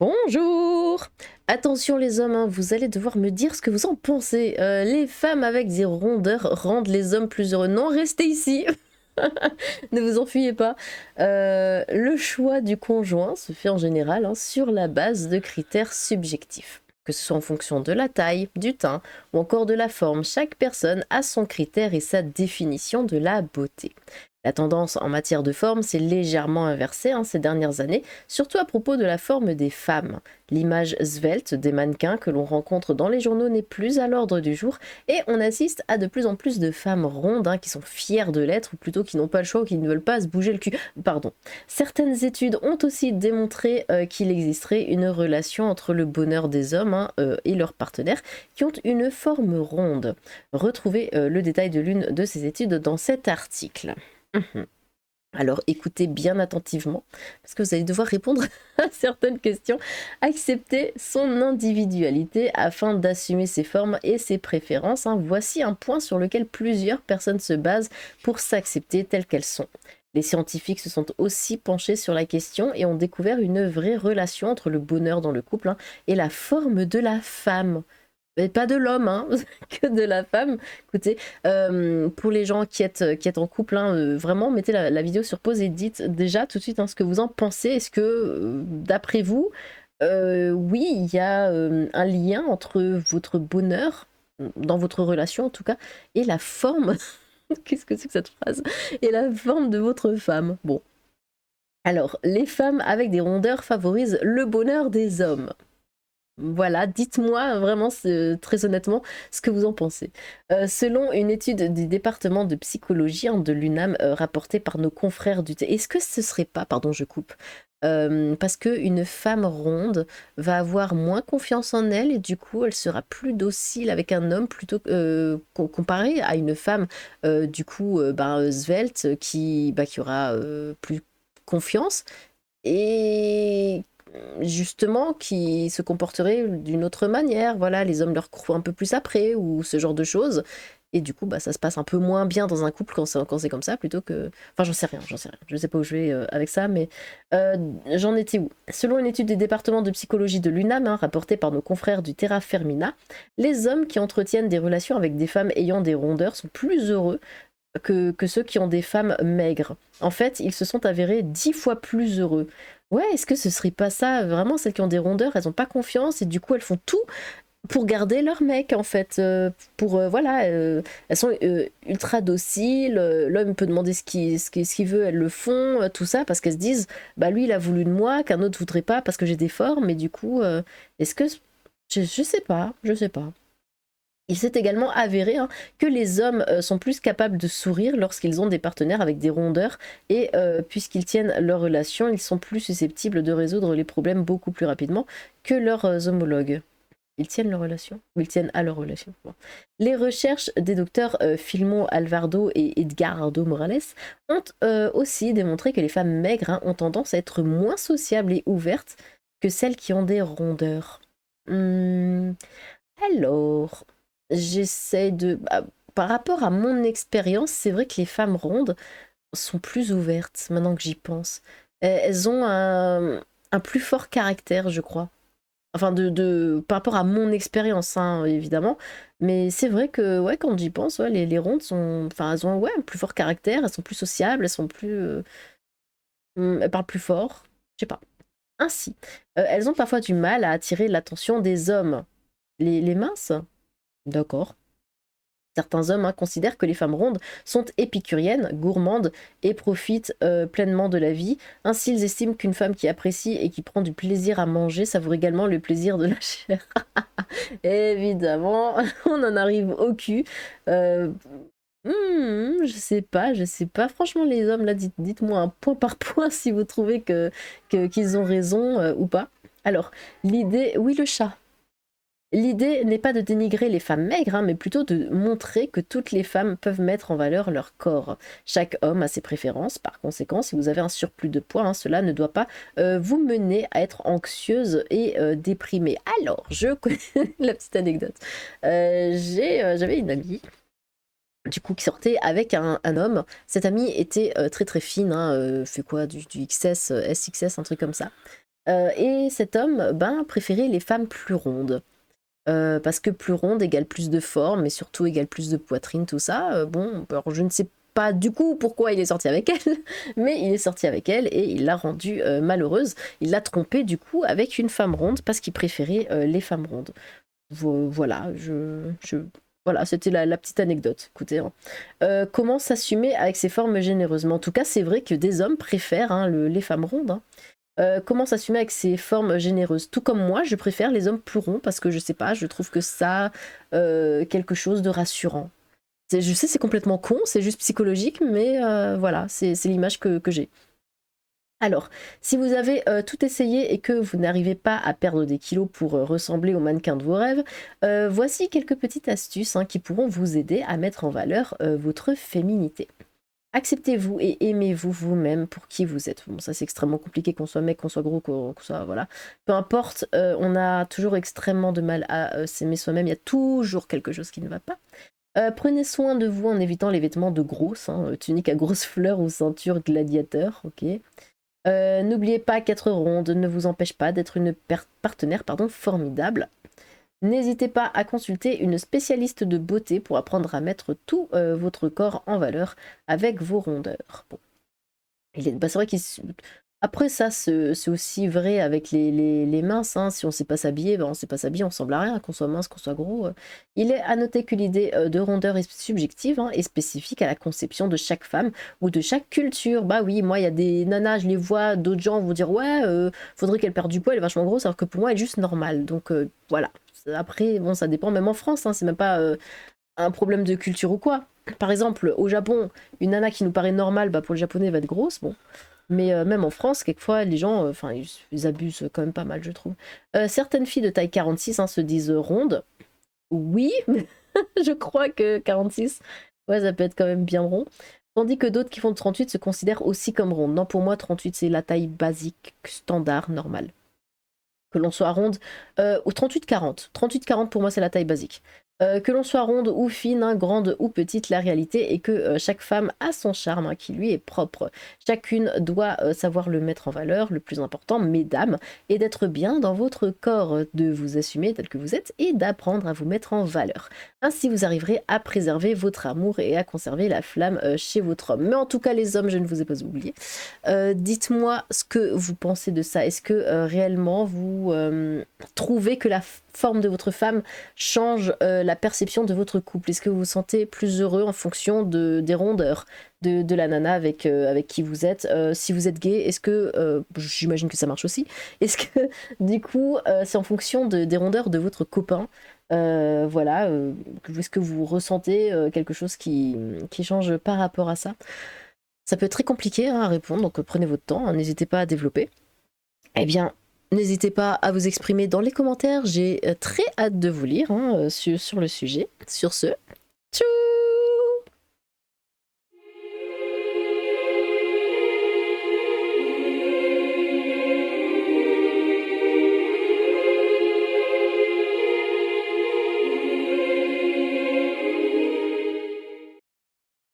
Bonjour! Attention les hommes, hein, vous allez devoir me dire ce que vous en pensez. Les femmes avec des rondeurs rendent les hommes plus heureux. Non, restez ici! Ne vous enfuyez pas. Le choix du conjoint se fait en général hein, sur la base de critères subjectifs. Que ce soit en fonction de la taille, du teint ou encore de la forme, chaque personne a son critère et sa définition de la beauté. La tendance en matière de forme s'est légèrement inversée ces dernières années, surtout à propos de la forme des femmes. L'image svelte des mannequins que l'on rencontre dans les journaux n'est plus à l'ordre du jour et on assiste à de plus en plus de femmes rondes qui sont fières de l'être ou plutôt qui n'ont pas le choix ou qui ne veulent pas se bouger le cul. Pardon. Certaines études ont aussi démontré qu'il existerait une relation entre le bonheur des hommes et leurs partenaires qui ont une forme ronde. Retrouvez le détail de l'une de ces études dans cet article. Mhm. Alors écoutez bien attentivement, parce que vous allez devoir répondre à certaines questions. Accepter son individualité afin d'assumer ses formes et ses préférences. Voici un point sur lequel plusieurs personnes se basent pour s'accepter telles qu'elles sont. Les scientifiques se sont aussi penchés sur la question et ont découvert une vraie relation entre le bonheur dans le couple et la forme de la femme. Mais pas de l'homme, que de la femme. Écoutez, pour les gens qui êtes en couple, vraiment, mettez la vidéo sur pause et dites déjà tout de suite ce que vous en pensez. Est-ce que, d'après vous, oui, il y a un lien entre votre bonheur, dans votre relation en tout cas, et la forme, qu'est-ce que c'est que cette phrase? Et la forme de votre femme. Bon. Alors, les femmes avec des rondeurs favorisent le bonheur des hommes. Voilà, dites-moi vraiment très honnêtement ce que vous en pensez. Selon une étude du département de psychologie de l'UNAM rapportée par nos confrères est-ce que ce serait pas, pardon je coupe, parce qu'une femme ronde va avoir moins confiance en elle et du coup elle sera plus docile avec un homme plutôt comparé à une femme du coup svelte qui aura plus confiance et justement qui se comporterait d'une autre manière. Voilà, les hommes leur courent un peu plus après ou ce genre de choses. Et du coup, ça se passe un peu moins bien dans un couple quand c'est comme ça, plutôt que... Enfin, j'en sais rien. Je sais pas où je vais avec ça, mais j'en étais où? Selon une étude des départements de psychologie de l'UNAM, rapportée par nos confrères du Terra Fermina, les hommes qui entretiennent des relations avec des femmes ayant des rondeurs sont plus heureux que ceux qui ont des femmes maigres. En fait, ils se sont avérés 10 fois plus heureux. Ouais, est-ce que ce serait pas ça? Vraiment, celles qui ont des rondeurs, elles ont pas confiance et du coup, elles font tout pour garder leur mec, en fait. Voilà, elles sont ultra dociles. L'homme peut demander ce qu'il veut, elles le font, tout ça, parce qu'elles se disent, bah lui, il a voulu de moi, qu'un autre voudrait pas parce que j'ai des formes, et du coup, est-ce que... je sais pas, je sais pas. Il s'est également avéré que les hommes sont plus capables de sourire lorsqu'ils ont des partenaires avec des rondeurs et puisqu'ils tiennent leur relation, ils sont plus susceptibles de résoudre les problèmes beaucoup plus rapidement que leurs homologues. Ils tiennent leur relation ou ils tiennent à leur relation. Bon. Les recherches des docteurs Filmo Alvarado et Edgardo Morales ont aussi démontré que les femmes maigres ont tendance à être moins sociables et ouvertes que celles qui ont des rondeurs. Alors, j'essaie de... par rapport à mon expérience, c'est vrai que les femmes rondes sont plus ouvertes, maintenant que j'y pense. Elles ont un plus fort caractère, je crois. Enfin, par rapport à mon expérience, évidemment. Mais c'est vrai que, ouais, quand j'y pense, ouais, les rondes sont... Enfin, elles ont ouais, un plus fort caractère, elles sont plus sociables, elles sont plus... elles parlent plus fort, je sais pas. Ainsi, elles ont parfois du mal à attirer l'attention des hommes. Les minces? D'accord. Certains hommes considèrent que les femmes rondes sont épicuriennes, gourmandes et profitent pleinement de la vie. Ainsi, ils estiment qu'une femme qui apprécie et qui prend du plaisir à manger savoure également le plaisir de la chair. Évidemment, on en arrive au cul. Je sais pas, je sais pas. Franchement, les hommes, là, dites-moi un point par point si vous trouvez qu'ils ont raison ou pas. Alors, l'idée... Oui, le chat. L'idée n'est pas de dénigrer les femmes maigres, mais plutôt de montrer que toutes les femmes peuvent mettre en valeur leur corps. Chaque homme a ses préférences, par conséquent, si vous avez un surplus de poids, cela ne doit pas vous mener à être anxieuse et déprimée. Alors, je connais la petite anecdote. J'avais une amie du coup qui sortait avec un homme. Cette amie était très très fine, fait quoi, du XS, SXS, un truc comme ça. Et cet homme, ben, préférait les femmes plus rondes. Parce que plus ronde égale plus de forme, et surtout égale plus de poitrine, tout ça. Bon, alors je ne sais pas du coup pourquoi il est sorti avec elle, mais il est sorti avec elle et il l'a rendue malheureuse. Il l'a trompée du coup avec une femme ronde parce qu'il préférait les femmes rondes. Voilà, voilà, c'était la petite anecdote. Écoutez, hein. Comment s'assumer avec ses formes généreusement? En tout cas, c'est vrai que des hommes préfèrent hein, les femmes rondes. Hein. Comment s'assumer avec ses formes généreuses? Tout comme moi, je préfère les hommes plus ronds parce que je sais pas, je trouve que ça quelque chose de rassurant. Je sais, c'est complètement con, c'est juste psychologique, mais voilà, c'est l'image que j'ai. Alors, si vous avez tout essayé et que vous n'arrivez pas à perdre des kilos pour ressembler au mannequin de vos rêves, voici quelques petites astuces hein, qui pourront vous aider à mettre en valeur votre féminité. Acceptez-vous et aimez-vous vous-même pour qui vous êtes. Bon, ça c'est extrêmement compliqué, qu'on soit mec, qu'on soit gros, qu'on soit... Voilà. Peu importe, on a toujours extrêmement de mal à s'aimer soi-même, il y a toujours quelque chose qui ne va pas. Prenez soin de vous en évitant les vêtements de grosses, hein, tunique à grosses fleurs ou ceinture gladiateur, ok. N'oubliez pas qu'être ronde ne vous empêche pas d'être une partenaire formidable. N'hésitez pas à consulter une spécialiste de beauté pour apprendre à mettre tout votre corps en valeur avec vos rondeurs. Bon. Bah, c'est vrai après ça, c'est aussi vrai avec les minces. Hein. Si on ne sait pas s'habiller, ben on ne sait pas s'habiller, on ressemble à rien, qu'on soit mince, qu'on soit gros. Il est à noter que l'idée de rondeur est subjective hein, et spécifique à la conception de chaque femme ou de chaque culture. Bah oui, moi, il y a des nanas, je les vois, d'autres gens vont dire ouais, faudrait qu'elle perde du poids, elle est vachement grosse, alors que pour moi, elle est juste normale. Donc voilà. Après, bon, ça dépend, même en France, hein, c'est même pas un problème de culture ou quoi. Par exemple, au Japon, une nana qui nous paraît normale, bah pour le japonais, elle va être grosse, bon. Mais même en France, quelquefois, les gens, enfin, ils abusent quand même pas mal, je trouve. Certaines filles de taille 46 hein, se disent rondes. Oui, mais je crois que 46, ouais, ça peut être quand même bien rond. Tandis que d'autres qui font 38 se considèrent aussi comme rondes. Non, pour moi, 38, c'est la taille basique, standard, normale. Que l'on soit ronde, ou 38-40. 38-40 pour moi c'est la taille basique. Que l'on soit ronde ou fine, hein, grande ou petite, la réalité est que chaque femme a son charme hein, qui lui est propre. Chacune doit savoir le mettre en valeur, le plus important, mesdames, est d'être bien dans votre corps, de vous assumer tel que vous êtes et d'apprendre à vous mettre en valeur. Ainsi vous arriverez à préserver votre amour et à conserver la flamme chez votre homme. Mais en tout cas les hommes, je ne vous ai pas oublié. Dites-moi ce que vous pensez de ça. Est-ce que réellement vous trouvez que la forme de votre femme change la perception de votre couple? Est-ce que vous vous sentez plus heureux en fonction des rondeurs de la nana avec qui vous êtes? Si vous êtes gay, est-ce que, j'imagine que ça marche aussi, est-ce que du coup c'est en fonction des rondeurs de votre copain? Voilà, est-ce que vous ressentez quelque chose qui change par rapport à ça? Ça peut être très compliqué hein, à répondre, donc prenez votre temps, hein, n'hésitez pas à développer. Eh bien, n'hésitez pas à vous exprimer dans les commentaires, j'ai très hâte de vous lire hein, sur le sujet. Sur ce, tchou!